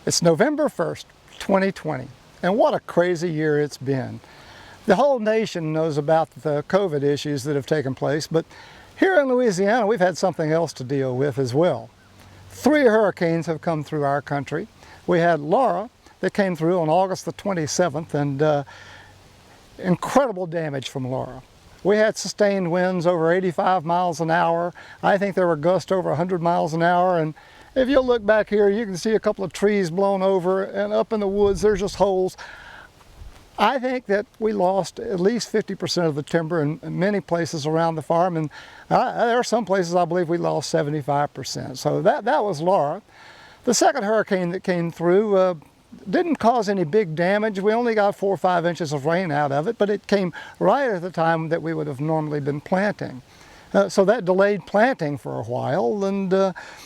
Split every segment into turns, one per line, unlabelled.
It's November 1st, 2020, and what a crazy year it's been. The whole nation knows about the COVID issues that have taken place, but here in Louisiana, we've had something else to deal with as well. 3 hurricanes have come through our country. We had Laura that came through on August the 27th, and incredible damage from Laura. We had sustained winds over 85 miles an hour. I think there were gusts over 100 miles an hour, and if you look back here, you can see a couple of trees blown over, and up in the woods, there's just holes. I think that we lost at least 50% of the timber in many places around the farm, and there are some places I believe we lost 75%. So that was Laura. The second hurricane that came through didn't cause any big damage. We only got 4 or 5 inches of rain out of it, but it came right at the time that we would have normally been planting. So that delayed planting for a while, and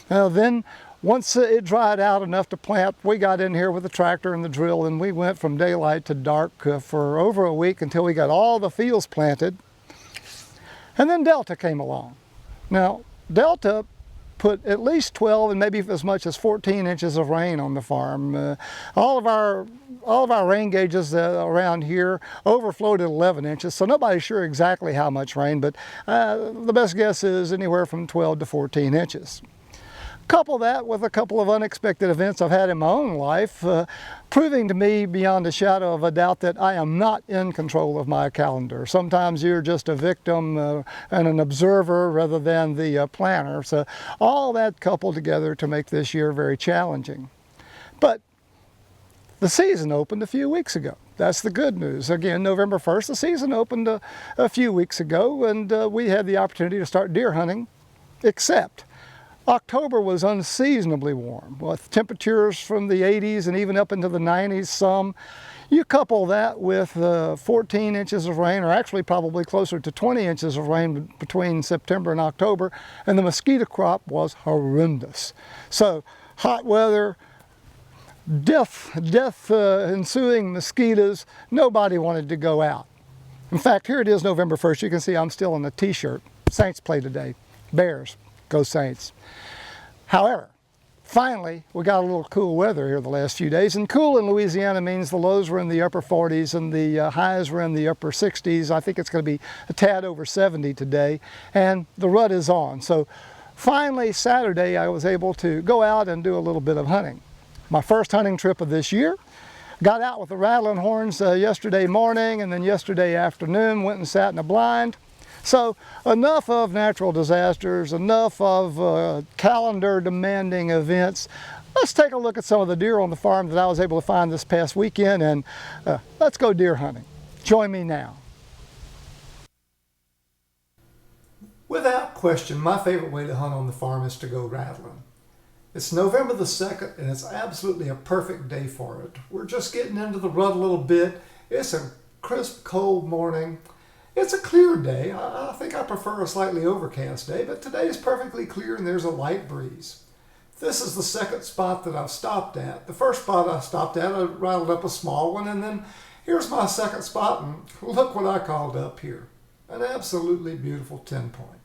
then once it dried out enough to plant, we got in here with the tractor and the drill, and we went from daylight to dark for over a week until we got all the fields planted. And then Delta came along. Now, Delta put at least 12 and maybe as much as 14 inches of rain on the farm. All of our rain gauges around here overflowed at 11 inches, so nobody's sure exactly how much rain, but the best guess is anywhere from 12 to 14 inches. Couple that with a couple of unexpected events I've had in my own life, proving to me beyond a shadow of a doubt that I am not in control of my calendar. Sometimes you're just a victim and an observer rather than the planner. So all that coupled together to make this year very challenging. But the season opened a few weeks ago. That's the good news. Again, November 1st, the season opened a few weeks ago, and we had the opportunity to start deer hunting, except October was unseasonably warm, with temperatures from the 80s and even up into the 90s some. You couple that with 14 inches of rain, or actually probably closer to 20 inches of rain between September and October, and the mosquito crop was horrendous. So hot weather, death ensuing mosquitoes, nobody wanted to go out. In fact, here it is November 1st. You can see I'm still in a t-shirt. Saints play today. Bears. Go Saints. However, finally, we got a little cool weather here the last few days, and cool in Louisiana means the lows were in the upper 40s and the highs were in the upper 60s. I think it's going to be a tad over 70 today, and the rut is on. So finally, Saturday, I was able to go out and do a little bit of hunting. My first hunting trip of this year. Got out with the Rattling horns yesterday morning, and then yesterday afternoon went and sat in a blind. So enough of natural disasters, enough of calendar demanding events. Let's take a look at some of the deer on the farm that I was able to find this past weekend, and let's go deer hunting. Join me now. Without question, my favorite way to hunt on the farm is to go rattling. It's November the 2nd, and it's absolutely a perfect day for it. We're just getting into the rut a little bit. It's a crisp, cold morning. It's a clear day. I think I prefer a slightly overcast day, but today is perfectly clear and there's a light breeze. This is the second spot that I've stopped at. The first spot I stopped at, I rattled up a small one, and then here's my second spot, and look what I called up here. An absolutely beautiful 10-point.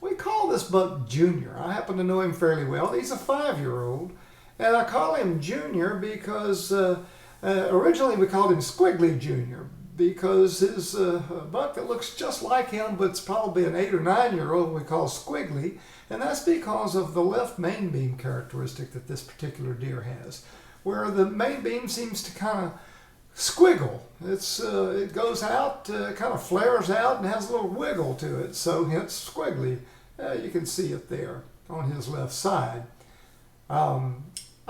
We call this buck Junior. I happen to know him fairly well. He's a 5-year-old, and I call him Junior because originally we called him Squiggly Junior, because his buck that looks just like him, but it's probably an 8 or 9-year-old we call Squiggly, and that's because of the left main beam characteristic that this particular deer has, where the main beam seems to kind of squiggle. It goes out, kind of flares out, and has a little wiggle to it, so hence Squiggly. You can see it there on his left side.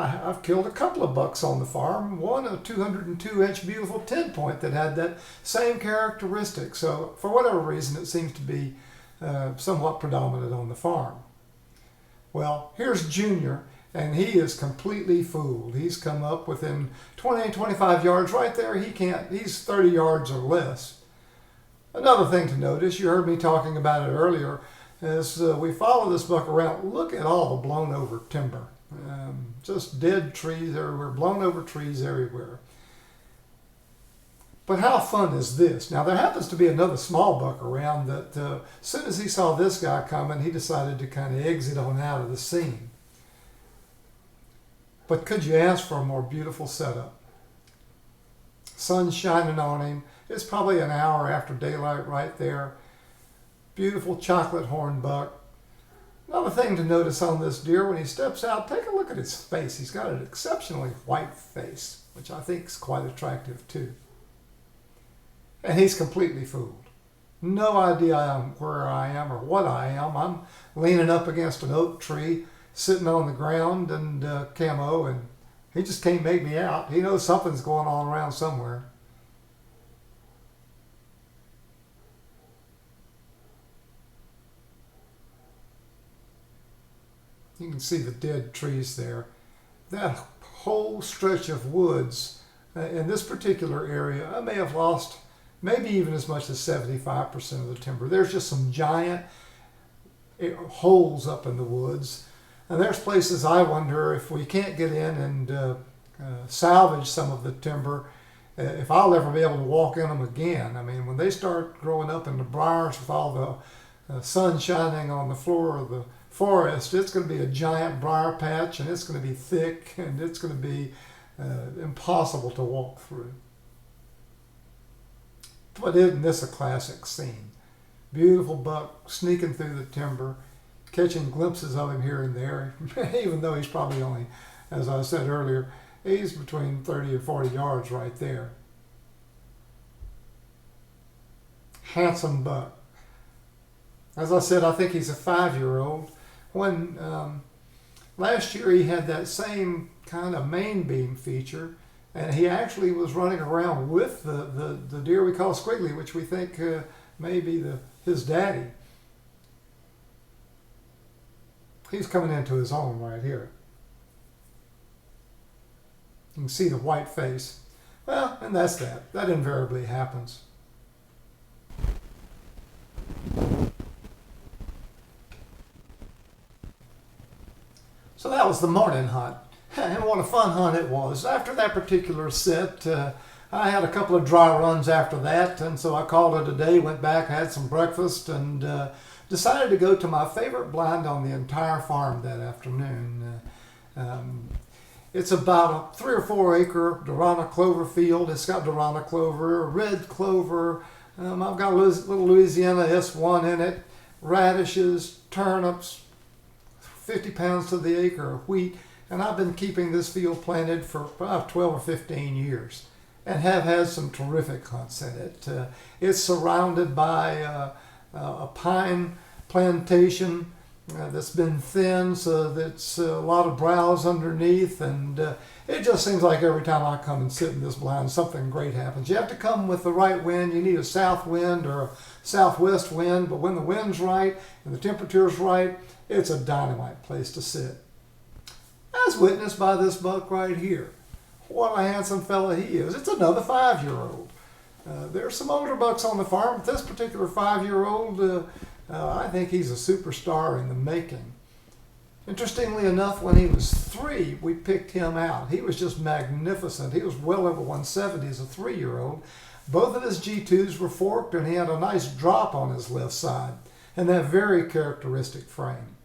I've killed a couple of bucks on the farm, one a 202-inch beautiful 10-point that had that same characteristic. So for whatever reason, it seems to be somewhat predominant on the farm. Well, here's Junior, and he is completely fooled. He's come up within 20, 25 yards right there. He's 30 yards or less. Another thing to notice, you heard me talking about it earlier, is we follow this buck around. Look at all the blown over timber. Just dead trees everywhere, blown over trees everywhere. But how fun is this? Now there happens to be another small buck around that as soon as he saw this guy coming, he decided to kind of exit on out of the scene. But could you ask for a more beautiful setup? Sun shining on him. It's probably an hour after daylight right there. Beautiful chocolate horn buck. Another thing to notice on this deer, when he steps out, take a look at his face. He's got an exceptionally white face, which I think is quite attractive too. And he's completely fooled. No idea where I am or what I am. I'm leaning up against an oak tree, sitting on the ground and camo, and he just can't make me out. He knows something's going on around somewhere. You can see the dead trees there. That whole stretch of woods in this particular area, I may have lost maybe even as much as 75% of the timber. There's just some giant holes up in the woods. And there's places I wonder if we can't get in and salvage some of the timber, if I'll ever be able to walk in them again. I mean, when they start growing up in the briars with all the sun shining on the floor of the forest, it's going to be a giant briar patch, and it's going to be thick, and it's going to be impossible to walk through. But isn't this a classic scene? Beautiful buck sneaking through the timber, catching glimpses of him here and there, even though he's probably only, as I said earlier, he's between 30 and 40 yards right there. Handsome buck. As I said, I think he's a 5-year-old. When last year he had that same kind of main beam feature, and he actually was running around with the deer we call Squiggly, which we think may be his daddy. He's coming into his own right here. You can see the white face. Well, and that's that. That invariably happens. So that was the morning hunt. And what a fun hunt it was. After that particular set, I had a couple of dry runs after that, and so I called it a day, went back, had some breakfast, and decided to go to my favorite blind on the entire farm that afternoon. It's about a 3 or 4 acre Durana clover field. It's got Durana clover, red clover. I've got a little Louisiana S1 in it, radishes, turnips, 50 pounds to the acre of wheat. And I've been keeping this field planted for about 12 or 15 years and have had some terrific hunts in it. It's surrounded by a pine plantation that's been thinned, so that's a lot of browse underneath, and it just seems like every time I come and sit in this blind, something great happens. You have to come with the right wind. You need a south wind or a southwest wind, but when the wind's right and the temperature's right, it's a dynamite place to sit. As witnessed by this buck right here. What a handsome fella he is. It's another 5-year-old. There's some older bucks on the farm, but this particular 5-year-old, I think he's a superstar in the making. Interestingly enough, when he was 3, we picked him out. He was just magnificent. He was well over 170 as a 3-year-old. Both of his G2s were forked, and he had a nice drop on his left side, and that very characteristic frame.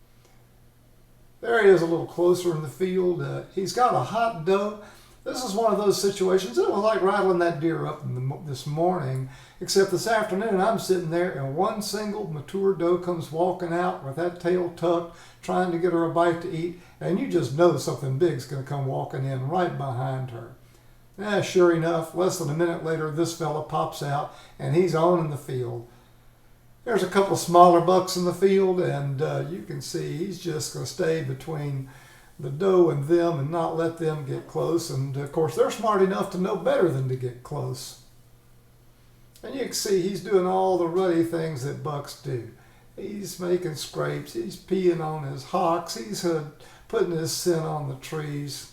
There he is a little closer in the field. He's got a hot doe. This is one of those situations. It was like rattling that deer up this morning, except this afternoon I'm sitting there and one single mature doe comes walking out with that tail tucked, trying to get her a bite to eat, and you just know something big's going to come walking in right behind her. Sure enough, less than a minute later, this fella pops out and he's owning the field. There's a couple of smaller bucks in the field, and you can see he's just going to stay between the doe and them and not let them get close. And of course, they're smart enough to know better than to get close. And you can see he's doing all the ruddy things that bucks do. He's making scrapes, he's peeing on his hocks, he's putting his scent on the trees.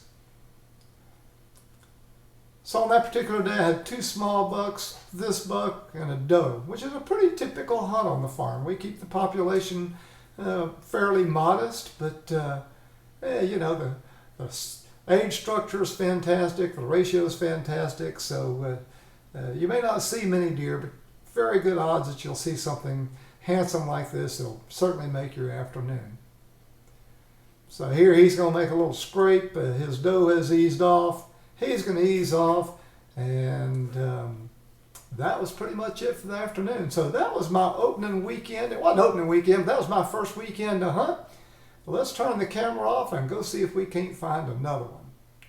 So on that particular day, I had 2 small bucks, this buck, and a doe, which is a pretty typical hunt on the farm. We keep the population fairly modest, but you know, the age structure is fantastic, the ratio is fantastic, so you may not see many deer, but very good odds that you'll see something handsome like this. It'll certainly make your afternoon. So here he's going to make a little scrape. His doe has eased off. He's going to ease off. And that was pretty much it for the afternoon. So that was my opening weekend. It wasn't opening weekend, but that was my first weekend to hunt. Well, let's turn the camera off and go see if we can't find another one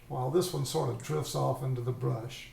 while this one sort of drifts off into the brush.